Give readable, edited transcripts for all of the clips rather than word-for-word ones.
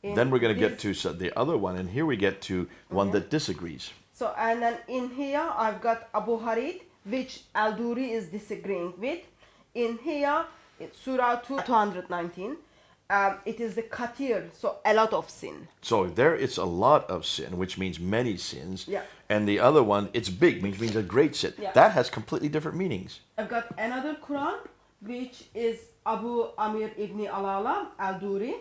Then we're going to get to the other one, and here we get to one that disagrees. So, and then in here I've got Abu Harid, which Al-Duri is disagreeing with. In here, it's Surah 219. It is the katir, so a lot of sin. So there it's a lot of sin, which means many sins. Yeah. And the other one, it's big, which means a great sin. Yeah. That has completely different meanings. I've got another Quran, which is Abu Amir ibn Alala Al-Duri.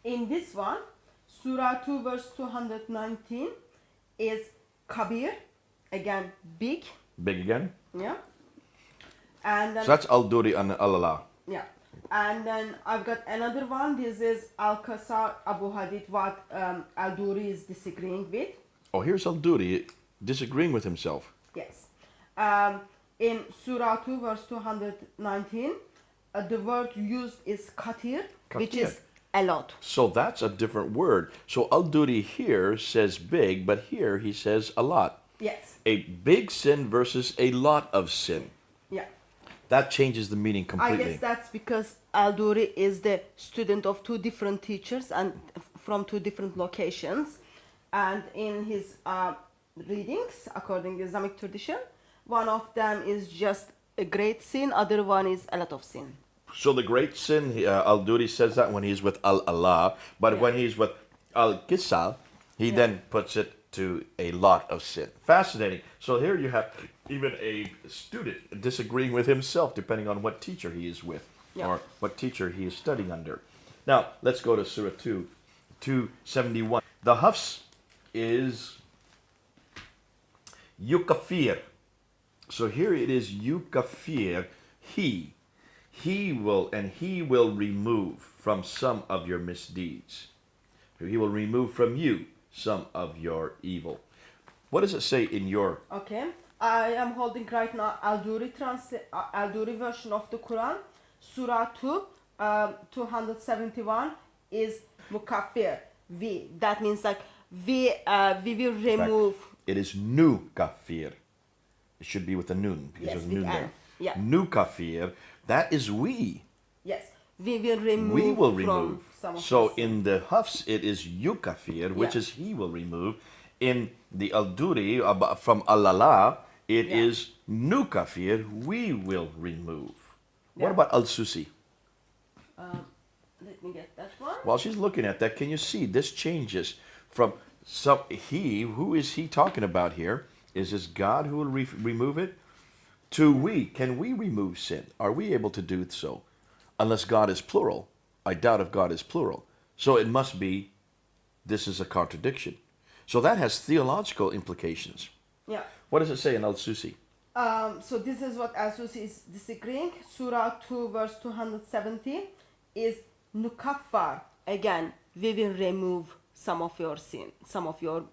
In this one, Surah 2 verse 219 is Kabir, again big. Big again? Yeah. And then, So that's Al-Duri and Al-Allah. yeah. And then I've got another one. This is Al-Qasar Abu Hadid, what Al-Duri is disagreeing with. Oh, here's Al-Duri disagreeing with himself. Yes. In Surah 2 verse 219, the word used is katir, which Katir. is a lot. So that's a different word. So Al-Duri here says big, but here he says a lot. Yes. A big sin versus a lot of sin. Yeah. That changes the meaning I completely. guess that's because Al-Duri is the student of two different teachers and from two different locations. And in his readings, according to Islamic tradition, one of them is just a great sin, other one is a lot of sin. So the great sin, Al-Duri says that when he's with Al-Allah, but when he's with Al-Qisal, he then puts it to a lot of sin. Fascinating. So here you have even a student disagreeing with himself, depending on what teacher he is with, or what teacher he is studying under. Now, let's go to Surah 2, 271. The Hafs is Yukafir. So here it is Yukafir, he will remove from some of your misdeeds. He will remove from you some of your evil. What does it say in your... Okay, I am holding right now Al-Duri version of the Quran. Surah 2, 271 is Mukaffir. That means like we will remove. It is nu kafir. It should be with a nun, because Yes, there's a with nun there. an, yeah. Nu kafir, that is we. Yes, we will remove. We will from remove. some of So us. in the Hafs, it is Yukafir, which Yeah. is he will remove. In the Al-Duri, from Al-Allah, it is Nukafir, we will remove. What Yeah. about Al-Susi? Let me get that one. While she's looking at that, can you see this changes from who is he talking about here? Is this God who will remove it? To we. Can we remove sin? Are we able to do so? Unless God is plural. I doubt if God is plural. So it must be, this is a contradiction. So that has theological implications. Yeah. What does it say in Al-Susi? So this is what Al-Susi is disagreeing. Surah 2 verse 270 is Nukaffar. Again, we will remove some of your sin, some of your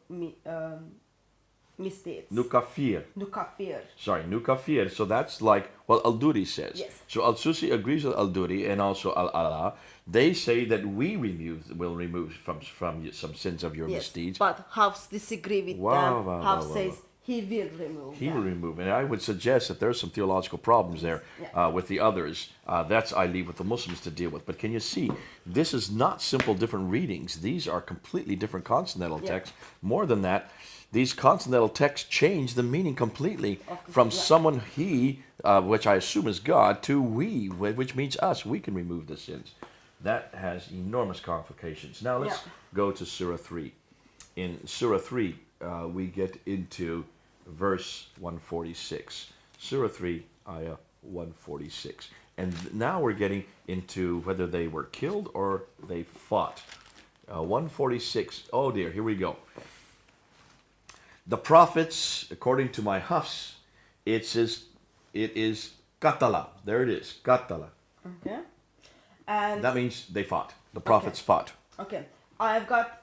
mistakes. Nukafir. Nukaffir. Sorry, Nukafir. So that's like what Al-Duri says. Yes. So Al-Susi agrees with Al-Duri and also Al-Allah. They say that we will remove from some sins of your Yes. misdeeds. But Hafs disagree with Wow, them. wow, Hafs wow, says wow. he will remove He them. will remove. And I would suggest that there's some theological problems there with the others. That's I leave with the Muslims to deal with. But can you see, this is not simple different readings. These are completely different consonantal texts. More than that, these consonantal texts change the meaning completely from someone he, which I assume is God, to we, which means us. We can remove the sins. That has enormous complications. Now let's go to Surah 3. In Surah 3, we get into verse 146. Surah 3, ayah 146. And now we're getting into whether they were killed or they fought. 146, oh dear, here we go. The prophets, according to my Hafs, it is katala. There it is, katala. Okay. And That means they fought. The prophets fought. okay, I've got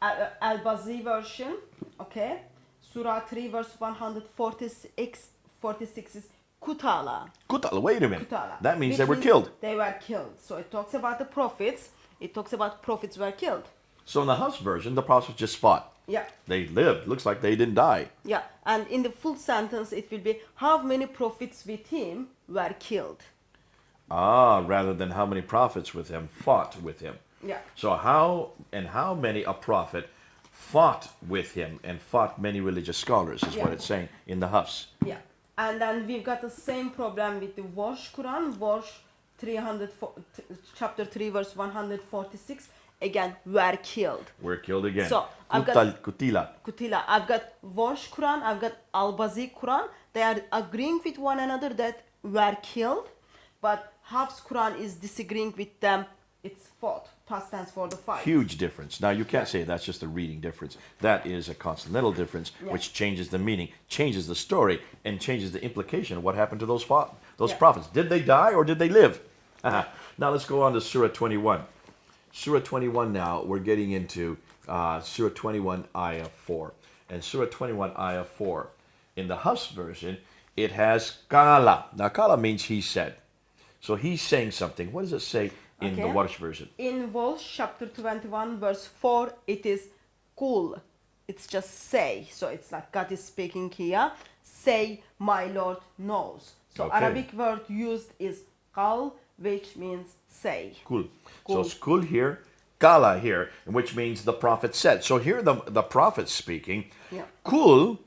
Al-Bazi version. Okay, Surah 3 verse 146 is Kutala. Kutala, wait a minute. Kutala. That means Which they were killed. They were killed. So it talks about the prophets. It talks about prophets were killed. So in the Hafs version, the prophets just fought. Yeah. They lived. Looks like they didn't die. Yeah. And in the full sentence, it will be how many prophets with him were killed. Rather than how many prophets with him fought with him. Yeah. So how many a prophet fought with him and fought many religious scholars is what Yeah. it's saying in the Hafs. Yeah. And then we've got the same problem with the Warsh Quran, chapter 3, verse 146. Again, were killed. We're killed again. So, I've got- Kutila. Kutila. I've got Warsh Quran, I've got Al-Bazi Quran. They are agreeing with one another that were killed, but Hafs Quran is disagreeing with them. It's fought, past tense for the fight. Huge difference. Now you can't say that's just a reading difference. That is a consonantal difference, Yeah. which changes the meaning, changes the story, and changes the implication of what happened to those Yeah. prophets. Did they die or did they live? Now let's go on to Surah 21. Surah 21 now, we're getting into Surah 21, Ayah 4. And Surah 21, Ayah 4, in the Hafs version, it has Kala. Now Kala means he said. So he's saying something. What does it say in the Okay. Warsh version? In Warsh chapter 21, verse 4, it is Kul. It's just say. So it's like God is speaking here. Say, my Lord knows. So Okay. Arabic word used is Qal, which means say. Kul. So Kul. it's kul here, kala here, which means the prophet said. So here the prophet speaking. Yeah. Kul,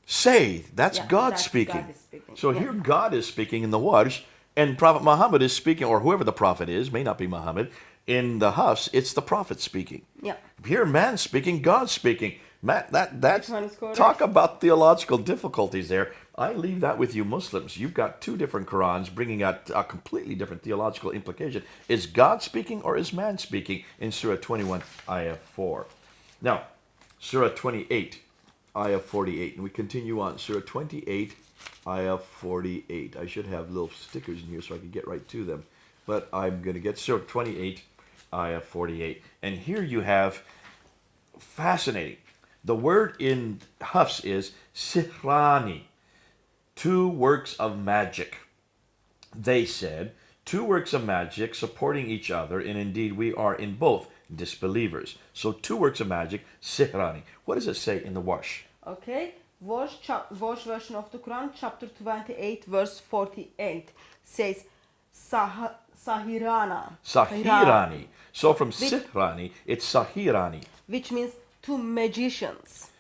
say. That's Yeah, God that's speaking. God is speaking. So Yeah. here God is speaking in the Warsh, and Prophet Muhammad is speaking, or whoever the prophet is, may not be Muhammad. In the Hafs, it's the prophet speaking. Yeah. Here, man speaking, God speaking. Man, that's Which one is correct? talk about theological difficulties there. I leave that with you Muslims. You've got two different Qurans bringing out a completely different theological implication. Is God speaking or is man speaking in Surah 21, Ayah 4? Now, Surah 28, Ayah 48. And we continue on. Surah 28, Ayah 48. I should have little stickers in here so I can get right to them. But I'm going to get Surah 28, Ayah 48. And here you have, fascinating. The word in Hafs is sihrani, two works of magic. They said, two works of magic supporting each other, and indeed we are in both disbelievers. So two works of magic, sihrani. What does it say in the Warsh? Okay. Warsh version of the Quran, chapter 28, verse 48, says Sahirana. Sahirani. So from sihrani, it's sahirani. Which means two magicians.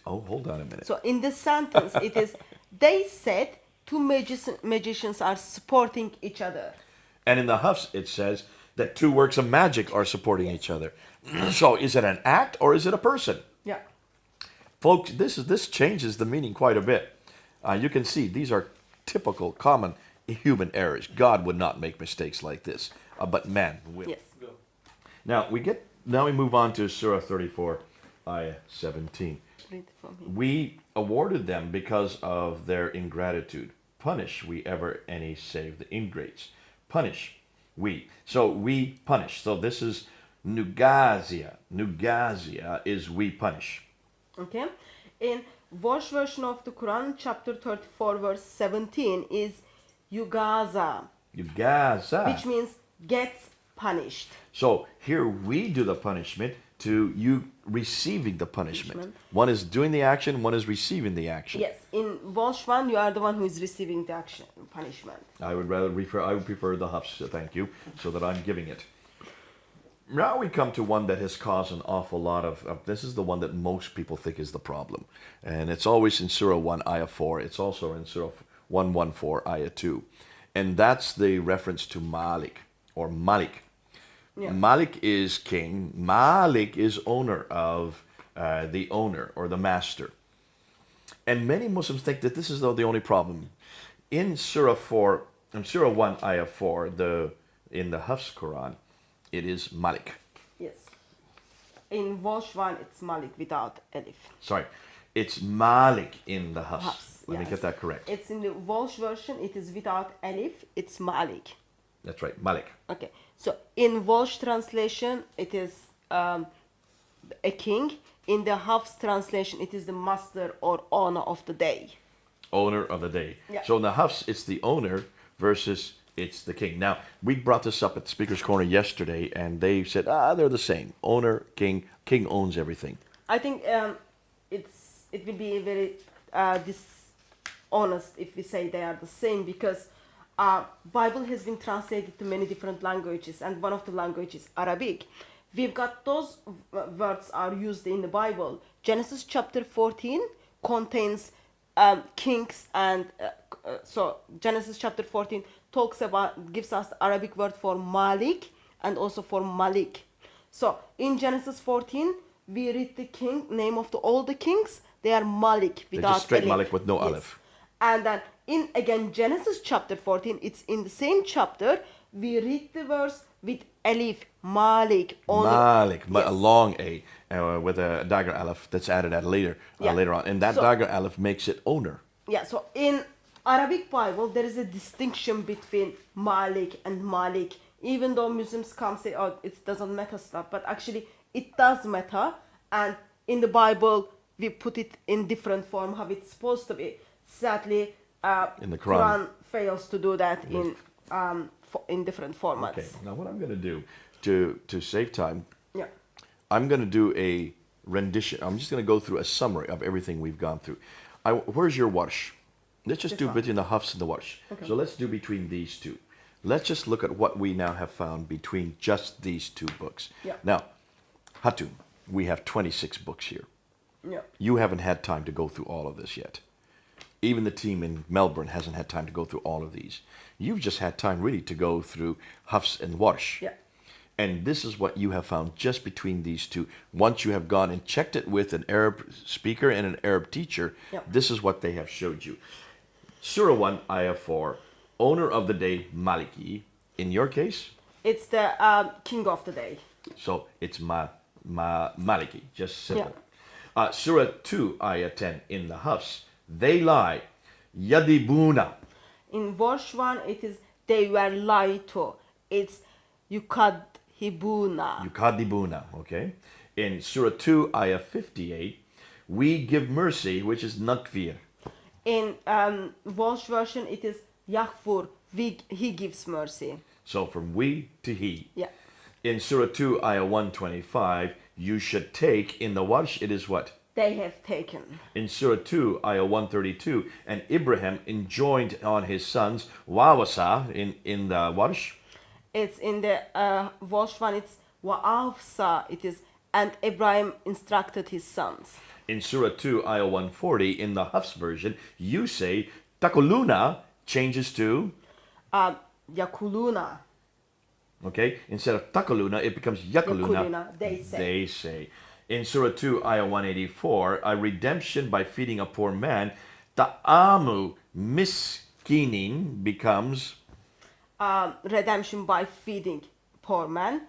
Oh, hold on a minute. So in this sentence, it is, they said two magicians are supporting each other. And in the Hafs, it says that two works of magic are supporting each other. So is it an act or is it a person? Yeah. Folks, this changes the meaning quite a bit. You can see these are typical, common human errors. God would not make mistakes like this, but man will. Yes. Now we move on to Surah 34, Ayah 17. Read from him. We awarded them because of their ingratitude. Punish we ever any save the ingrates. Punish we. So we punish. So this is nugazia. Nugazia is we punish. Okay. In Warsh version of the Quran, chapter 34, verse 17 is Yugaza, Yugaza. which means gets punished. So here we do the punishment to you receiving the punishment. Punishment. One is doing the action, one is receiving the action. Yes. In Warsh 1, you are the one who is receiving the action, punishment. I would prefer the Hafs, thank you, so that I'm giving it. Now we come to one that has caused an awful lot of, this is the one that most people think is the problem. And it's always in Surah 1, Ayah 4. It's also in Surah 114, Ayah 2. And that's the reference to Malik, or Malik. Yeah. Malik is king. Malik is owner of the owner or the master. And many Muslims think that this is the only problem. In Surah 1, Ayah 4, in the Hafs Quran, it is Malik. Yes. In Warsh 1, it's Malik without Alif. Sorry, it's Malik in the Hafs. Hafs, Let me yes. get that correct. It's in the Walsh version, it is without Alif, it's Malik. That's right, Malik. Okay, so in Walsh translation, it is a king. In the Hafs translation, it is the master or owner of the day. Owner of the day. Yeah. So in the Hafs, it's the owner versus it's the king. Now, we brought this up at the Speaker's Corner yesterday, and they said, they're the same. Owner, king owns everything. I think it will be very dishonest if we say they are the same, because Bible has been translated to many different languages, and one of the languages is Arabic. We've got those words are used in the Bible. Genesis chapter 14 contains kings, and so Genesis chapter 14 gives us the Arabic word for Malik and also for Malik. So in Genesis 14, we read the name of all the kings. They are Malik without just straight alif. Malik with no Yes. aleph. And then in again Genesis chapter 14, it's in the same chapter, we read the verse with alif, Malik. Only, Malik, yes. a long A with a dagger aleph that's added at later on. And that dagger aleph makes it owner. Yeah, so in Arabic Bible, there is a distinction between Malik and Malik. Even though Muslims come say, oh, it doesn't matter stuff, but actually it does matter. And in the Bible, we put it in different form, how it's supposed to be. Sadly, In the Quran. fails to do that in different formats. Okay, now what I'm going to do to save time, Yeah. I'm going to do a rendition. I'm just going to go through a summary of everything we've gone through. Where's your warsh? Let's just This do one. between the hafs and the warsh. Okay. So let's do between these two. Let's just look at what we now have found between just these two books. Yeah. Now, Hatu, we have 26 books here. Yeah. You haven't had time to go through all of this yet. Even the team in Melbourne hasn't had time to go through all of these. You've just had time really to go through Hafs and Warsh. Yeah. And this is what you have found just between these two. Once you have gone and checked it with an Arab speaker and an Arab teacher, Yeah. this is what they have showed you. Surah 1, Ayah 4, owner of the day, Maliki. In your case, It's the king of the day. so it's Maliki, just simple. Surah 2, Ayah 10, in the Hafs, they lie, Yadibuna. In verse 1, it is they were lied to. It's yukadhibuna. Yukadibuna, okay? In Surah 2, Ayah 58, we give mercy, which is Nakfir. In Welsh version, it is Yaghfur. He gives mercy. So from we to he. Yeah. In Surah 2, Ayah 125, you should take. In the Warsh, it is what? They have taken. In Surah 2, Ayah 132, and Ibrahim enjoined on his sons, Wawasa, in the Warsh. It's in the Welsh one, it's Wa'afsa. It is, and Ibrahim instructed his sons. In Surah 2, Ayah 140, in the Hafs version, you say, Takuluna changes to, Yakuluna. okay? Instead of Takuluna, it becomes Yakuluna. Yakuluna, they say. They say. In Surah 2, Ayah 184, a redemption by feeding a poor man, Ta'amu miskinin becomes, Redemption by feeding poor man.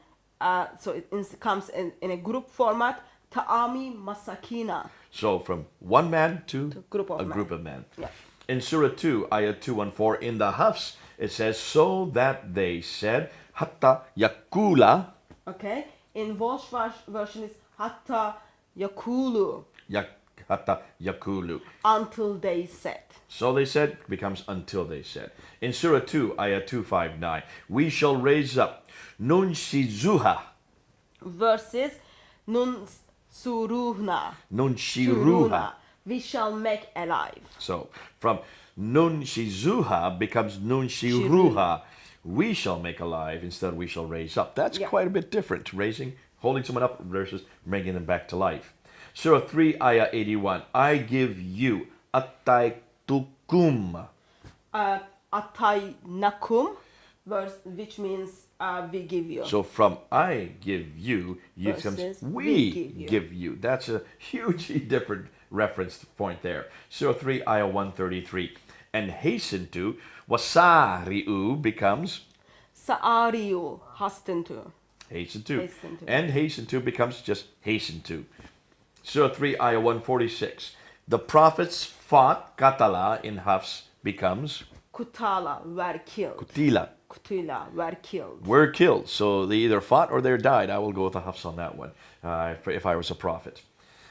So it comes in a group format. Ta'ami masakina. so from one man to group of a men. group of men. Yeah. In Surah 2, Ayah 214, in the Hafs, it says, so that they said, Hatta yakula, Okay. In Welsh version is hatta yakulu. Hatta yakulu. Until they said. So they said becomes until they said. In Surah 2, Ayah 259, we shall raise up Nun Shizuha, Verses nun suruhna. Nun Shiruha. We shall make alive. So from Nun Shizuha becomes Nun Shiruha. We shall make alive instead of we shall raise up. That's Yeah. quite a bit different. Raising, holding someone up versus bringing them back to life. Surah 3, Ayah 81, I give you Ataitukum. Atay nakum, which means we give you. So from I give you, Versus comes we we give you. That's a hugely different reference point there. Surah 3, Ayah 133. And hasten to, wasari'u becomes Sa'ariu, hasten to. hasten to. Hasten to. And hasten to becomes just hasten to. Surah 3, Ayah 146. The prophets fought, katala in Hafs becomes Kutala, were killed. kutila. Kutila, were killed. Were killed. So they either fought or they died. I will go with the Hafs on that one if I was a prophet.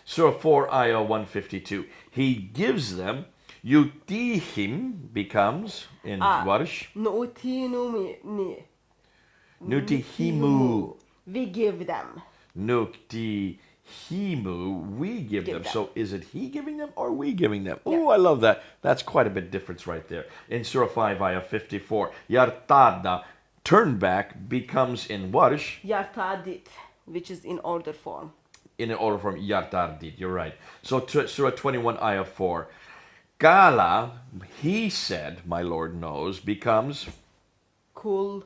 Surah 4, Ayah 152. He gives them, yutihim becomes in Warsh, Nu'tinumi. nutihimu. We give them. Nuktihimu. Himu, we give them. them. So is it he giving them or we giving them? Yeah. Oh, I love that. That's quite a bit difference right there. In Surah 5, Ayah 54, Yartada, turn back, becomes in Warsh, Yartadit, which is in order form. in an order from Yartardid. You're right. So Surah 21, Ayah 4, Kala, he said, my Lord knows, becomes Kul,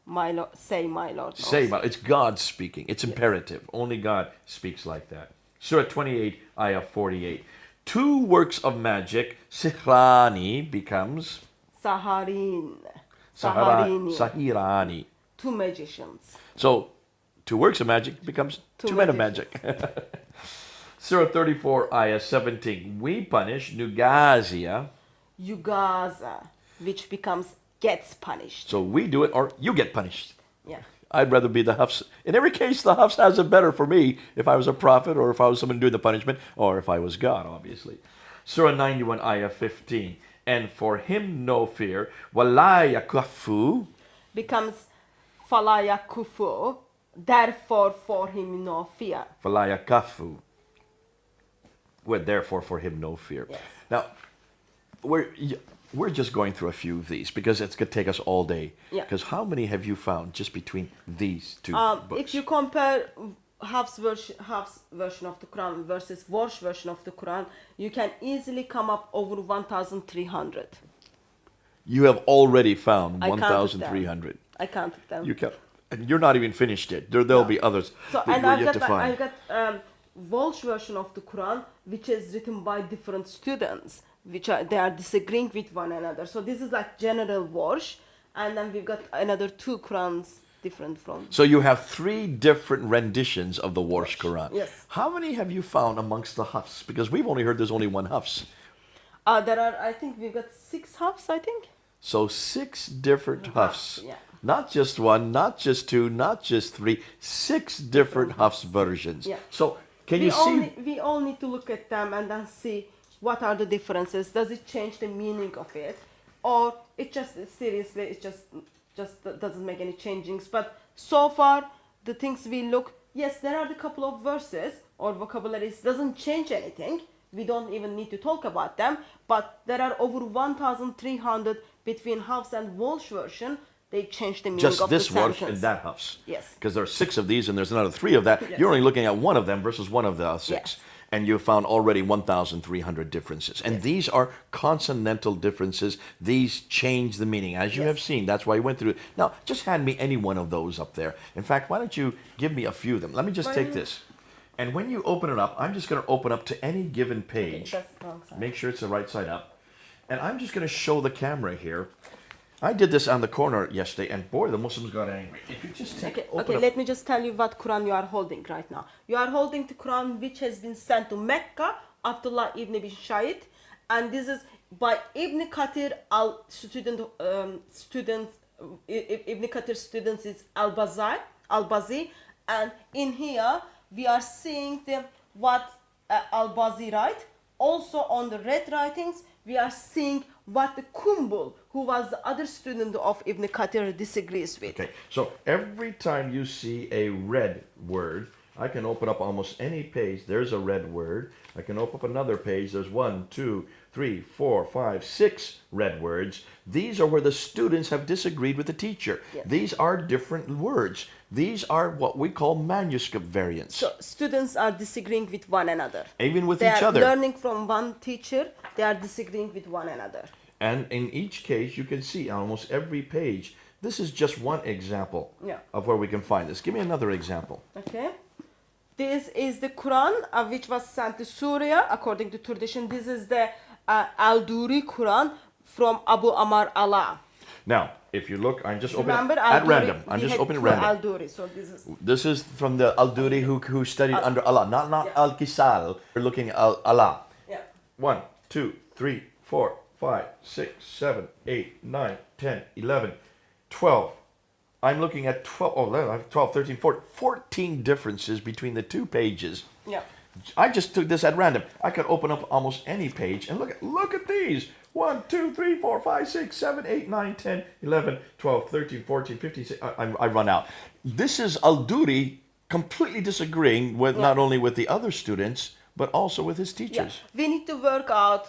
my Lord, say my Lord knows. say. It's God speaking. It's imperative. Only God speaks like that. Surah 28, Ayah 48. Two works of magic, Sihrani becomes Saharin. Saharini. Sahirani. Two magicians. So, two works of magic becomes two men of magic. Surah 34, Ayah 17. We punish Nugazia. Yugaza, which becomes gets punished. So we do it or you get punished. Yeah. I'd rather be the Hafs. In every case, the Hafs has it better for me if I was a prophet or if I was someone doing the punishment or if I was God, obviously. Surah 91, Ayah 15. And for him no fear. Wala yakufu. Becomes falaya kufu, therefore for him no fear. Wala yakafu. Well, therefore for him no fear. Yes. Now, we're just going through a few of these because it's going to take us all day. Yeah. Because how many have you found just between these two books? If you compare Hafs version of the Quran versus Warsh version of the Quran, you can easily come up over 1,300. You have already found I counted them. 1,300. I counted them. You kept, and you're not even finished yet. There'll be others So, that and you're I've yet got, to find. I've got Walsh version of the Quran, which is written by different students, they are disagreeing with one another. So this is like general Walsh, and then we've got another two Qurans different from. So you have three different renditions of the Warsh Quran. Yes. How many have you found amongst the Hafs? Because we've only heard there's only one Hafs. There are, I think we've got 6 Hafs, I think. So 6 different Hafs. Yeah. Not just one, not just 2, not just 3, 6 different Hafs versions. Yeah. So can you see? We all need to look at them and then see what are the differences. Does it change the meaning of it, or it just seriously it just doesn't make any changings? But so far the things we look, yes, there are a couple of verses or vocabularies doesn't change anything. We don't even need to talk about them. But there are over 1,300 between Hafs and Walsh version. They change the meaning Just of this the Warsh sentence. and that Hafs. Yes. Because there are 6 of these and there's another 3 of that. Yes. You're only looking at one of them versus one of the 6. Yes. And you found already 1,300 differences. And these are consonantal differences. These change the meaning, as you have seen. That's why you went through it. Now, just hand me any one of those up there. In fact, why don't you give me a few of them? Let me just take this. And when you open it up, I'm just going to open up to any given page. That's the wrong side. Make sure it's the right side up. And I'm just going to show the camera here. I did this on the corner yesterday, and boy, the Muslims got angry. If you just take, Okay, let me just tell you what Quran you are holding right now. You are holding the Quran which has been sent to Mecca, Abdullah ibn bin Shahid, and this is by Ibn Kathir Ibn Kathir students is Al-Bazi, and in here we are seeing what Al-Bazi write. Also on the red writings, we are seeing what the Kumbul, who was the other student of Ibn Kathir, disagrees with. Okay, so every time you see a red word, I can open up almost any page. There's a red word. I can open up another page. There's 1, 2, 3, 4, 5, 6 red words. These are where the students have disagreed with the teacher. Yes. These are different words. These are what we call manuscript variants. So students are disagreeing with one another. Even with They each are other. learning from one teacher. They are disagreeing with one another. And in each case, you can see on almost every page, this is just one example of where we can find this. Give me another example. Okay. This is the Quran which was sent to Syria according to tradition. This is the Al-Duri Quran from Abu Amar Allah. Now, if you look, I'm just opening Remember, at Al-Duri, random. I'm just opening at random. Al-Duri, so This is from the Al-Duri who studied under Allah, not Al-Kisal. We're looking at Allah. Yeah. 1, 2, 3, 4, 5, 6, 7, 8, 9, 10, 11, 12. I'm looking at 12, I have 12, 13, 14 differences between the 2 pages. Yeah. I just took this at random. I could open up almost any page and look at these. 1, 2, 3, 4, 5, 6, 7, 8, 9, 10, 11, 12, 13, 14, 15, 16. I run out. This is Al-Duri completely disagreeing with not only with the other students, but also with his Yeah, teachers. we need to work out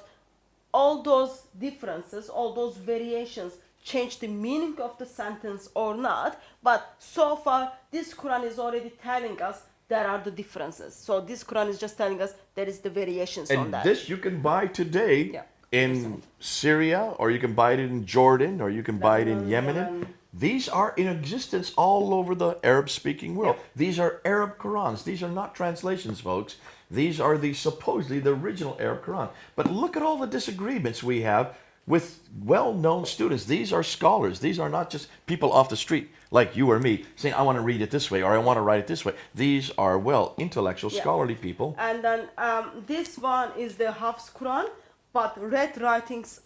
all those differences, all those variations change the meaning of the sentence or not. But so far, this Quran is already telling us there are the differences. So this Quran is just telling us there is the variations on And that. this you can buy today Yeah. in Syria, or you can buy it in Jordan, or you can buy it in Lebanon, Yemen. Yemen. These are in existence all over the Arab-speaking world. Yeah. These are Arab Qurans. These are not translations, folks. These are supposedly the original Arab Quran. But look at all the disagreements we have with well-known students. These are scholars. These are not just people off the street like you or me saying, I want to read it this way or I want to write it this way. These are, intellectual, Yeah. scholarly people. And then this one is the Hafs Quran, but red writings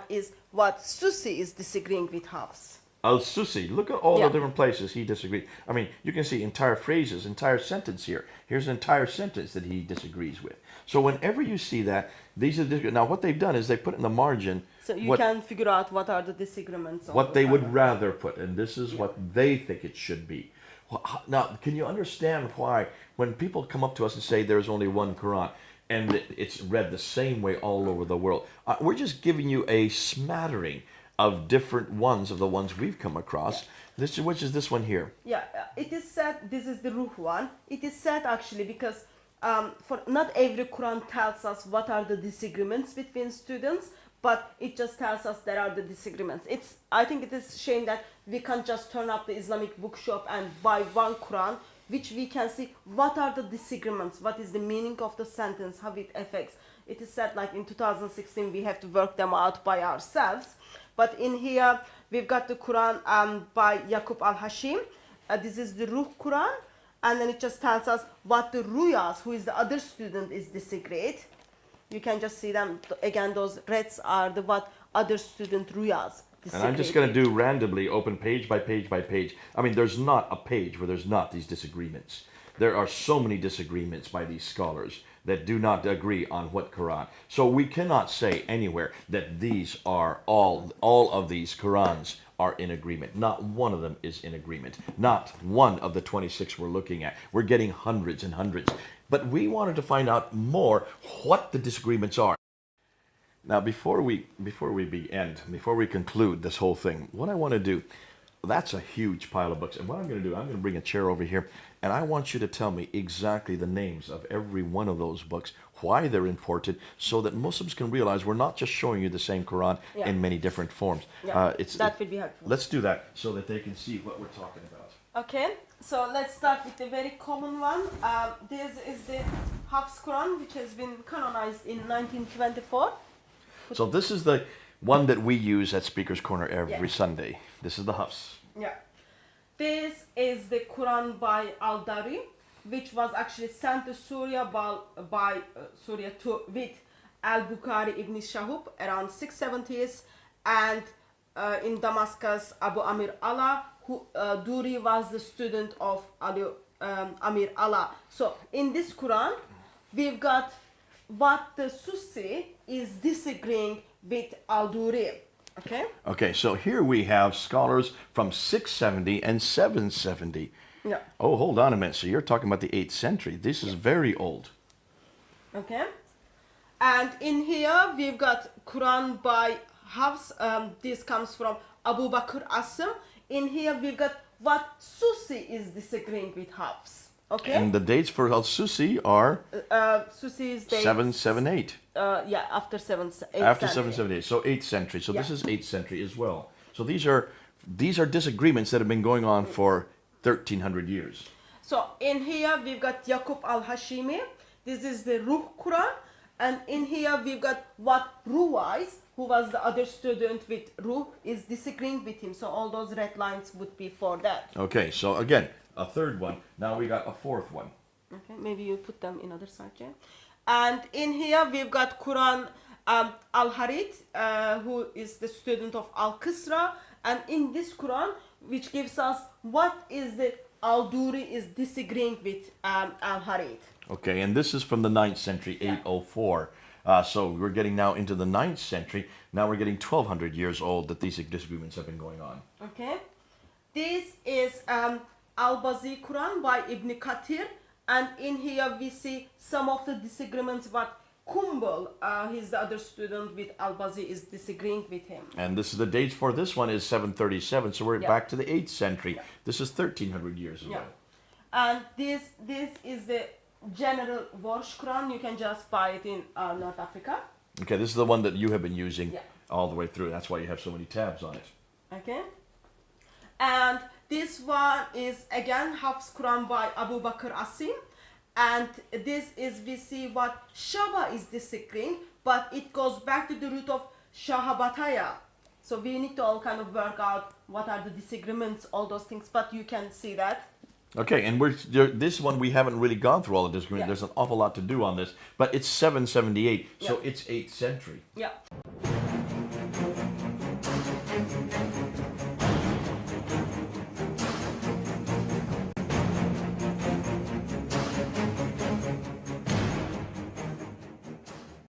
is what Susi is disagreeing with Hafs. Al-Susi, look at all Yeah. the different places he disagreed. I mean, you can see entire phrases, entire sentence here. Here's an entire sentence that he disagrees with. So whenever you see that, these are now what they've done is they put in the margin So you can figure out what are the disagreements. on what the they would side. rather put, and this is what they think it should be. Now, can you understand why when people come up to us and say there's only one Quran and it's read the same way all over the world, we're just giving you a smattering of different ones of the ones we've come across. Which is this one here? Yeah, it is said, this is the Ruh one. It is said actually because for not every Quran tells us what are the disagreements between students, but it just tells us there are the disagreements. I think it is a shame that we can't just turn up the Islamic bookshop and buy one Quran, which we can see what are the disagreements, what is the meaning of the sentence, how it affects. It is said like in 2016 we have to work them out by ourselves. But in here, we've got the Quran by Yaqub al-Hashim. This is the Ruh Quran. And then it just tells us what the Ruyas, who is the other student, is disagreed. You can just see them. Again, those reds are the what other student Ruyas disagreed. And I'm just going to do randomly, open page by page by page. I mean, there's not a page where there's not these disagreements. There are so many disagreements by these scholars that do not agree on what Quran. So we cannot say anywhere that these are all of these Qurans are in agreement. Not one of them is in agreement. Not one of the 26 we're looking at. We're getting hundreds and hundreds. But we wanted to find out more what the disagreements are. Now, before we conclude this whole thing, what I want to do, that's a huge pile of books. And what I'm going to do, I'm going to bring a chair over here, and I want you to tell me exactly the names of every one of those books, why they're important, so that Muslims can realize we're not just showing you the same Quran in many different forms. Yeah, that would be helpful. Let's do that so that they can see what we're talking about. Okay, so let's start with the very common one. This is the Hafs Quran, which has been canonized in 1924. So this is the one that we use at Speaker's Corner every Sunday. This is the Hafs. Yeah. This is the Quran by Al-Dari, which was actually sent to Syria by Syria with Al-Bukhari ibn Shahub around 670s, and in Damascus, Abu Amir Allah, who Duri was the student of Amir Allah. So in this Quran, we've got what the Susi is disagreeing with Al-Duri. Okay. Okay, so here we have scholars from 670 and 770. Yeah. Oh, hold on a minute. So you're talking about the 8th century. This is very old. Okay. And in here we've got Quran by Hafs. This comes from Abu Bakr Asim. In here we've got what Susi is disagreeing with Hafs. Okay. And the dates for Al-Susi are Susi's dates. 778. Yeah, after 778. After 778. So 8th century. So this is 8th century as well. So these are disagreements that have been going on for 1300 years. So in here we've got Yaqub al-Hashimi. This is the Ruh Quran. And in here we've got what Ruwais, who was the other student with Ruh, is disagreeing with him. So all those red lines would be for that. Okay, so again, a third one. Now we got a fourth one. Okay, maybe you put them in other side, Jen. And in here we've got Quran al-Harith, who is the student of al-Qisra. And in this Quran, which gives us what is the Al-Duri is disagreeing with al-Harith. Okay, and this is from the 9th century, 804. So we're getting now into the 9th century. Now we're getting 1200 years old that these disagreements have been going on. Okay. This is Al-Bazi Quran by Ibn Kathir, and in here we see some of the disagreements what Kumbal, he's the other student with Al-Bazi, is disagreeing with him. And this is the dates for this one is 737, so we're Yeah. back to the 8th century. Yeah. This is 1300 years ago. Yeah. And this is the general Warsh Quran. You can just buy it in North Africa. Okay, this is the one that you have been using Yeah. all the way through. That's why you have so many tabs on it. Okay. And this one is again Hafs Quran by Abu Bakr Asim. And this is, we see what Shaba is disagreeing, but it goes back to the root of Shahabataya. So we need to all kind of work out what are the disagreements, all those things, but you can see that. Okay, and this one we haven't really gone through all the disagreements. Yeah. There's an awful lot to do on this, but it's 778, so Yeah. it's 8th century. Yeah.